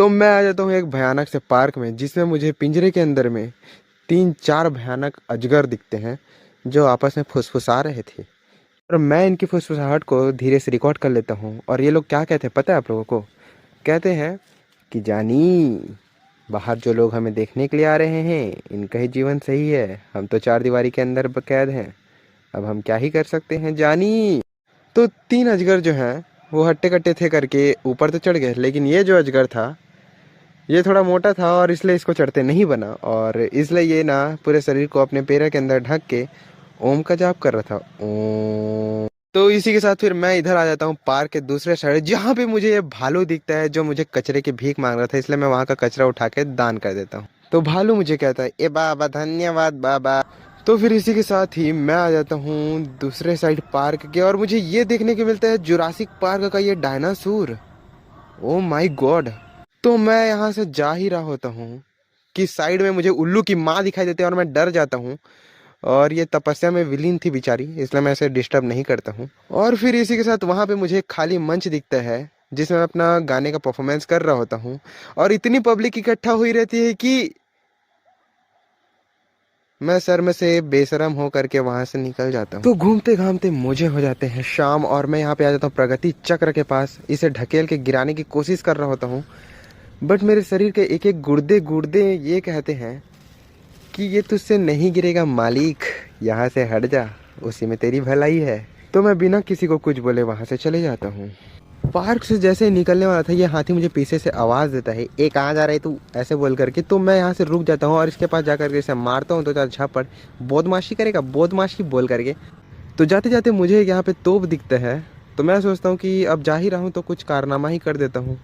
तो मैं आ जाता हूँ एक भयानक से पार्क में, जिसमें मुझे पिंजरे के अंदर में 3-4 भयानक अजगर दिखते हैं जो आपस में फुसफुसा रहे थे। और मैं इनकी फुसफुसाहट को धीरे से रिकॉर्ड कर लेता हूँ। और ये लोग क्या कहते हैं पता है आप लोगों को? कहते हैं कि जानी, बाहर जो लोग हमें देखने के लिए आ रहे हैं इनका ही जीवन सही है, हम तो चार दीवारी के अंदर कैद हैं, अब हम क्या ही कर सकते हैं जानी। तो 3 अजगर जो हैं वो हट्टे कट्टे थे करके ऊपर तो चढ़ गए, लेकिन ये जो अजगर था ये थोड़ा मोटा था और इसलिए इसको चढ़ते नहीं बना, और इसलिए ये ना पूरे शरीर को अपने पैरों के अंदर ढक के ओम का जाप कर रहा था, ओम। तो इसी के साथ फिर मैं इधर आ जाता हूँ पार्क के दूसरे साइड, जहाँ पे मुझे ये भालू दिखता है जो मुझे कचरे की भीख मांग रहा था, इसलिए मैं वहाँ का कचरा उठा के दान कर देता हूँ। तो भालू मुझे कहता है, ए बाबा धन्यवाद बाबा। तो फिर इसी के साथ ही मैं आ जाता हूँ दूसरे साइड पार्क के, और मुझे ये देखने को मिलता है जुरासिक पार्क का ये डायनासोर। Oh my God. तो मैं यहाँ से जा ही रहा होता हूँ कि साइड में मुझे उल्लू की माँ दिखाई देती है और मैं डर जाता हूँ। और ये तपस्या में विलीन थी बेचारी, इसलिए मैं इसे डिस्टर्ब नहीं करता हूँ। और फिर इसी के साथ वहाँ पे मुझे एक खाली मंच दिखता है जिसमें मैं अपना गाने का परफॉर्मेंस कर रहा होता हूँ, और इतनी पब्लिक इकट्ठा हुई रहती है कि मैं शर्म से बेशरम हो करके वहां से निकल जाता हूँ। तो घूमते घामते मुझे हो जाते हैं शाम, और मैं यहाँ पे आ जाता हूँ प्रगति चक्र के पास। इसे ढकेल के गिराने की कोशिश कर रहा होता हूँ, बट मेरे शरीर के एक एक गुर्दे गुर्दे ये कहते हैं कि ये तुझसे नहीं गिरेगा मालिक, यहाँ से हट जा, उसी में तेरी भलाई है। तो मैं बिना किसी को कुछ बोले वहाँ से चले जाता हूँ। पार्क से जैसे ही निकलने वाला था ये हाथी मुझे पीछे से आवाज़ देता है, ए कहाँ जा रहे तू, ऐसे बोल करके। तो मैं यहाँ से रुक जाता हूँ और इसके पास जा करके इसे मारता हूँ, तो चार झपड़, बदमाशी करेगा बदमाशी बोल करके। तो जाते जाते मुझे यहाँ पे तोप दिखता है, तो मैं सोचता हूँ कि अब जा ही रहा हूँ तो कुछ कारनामा ही कर देता हूँ।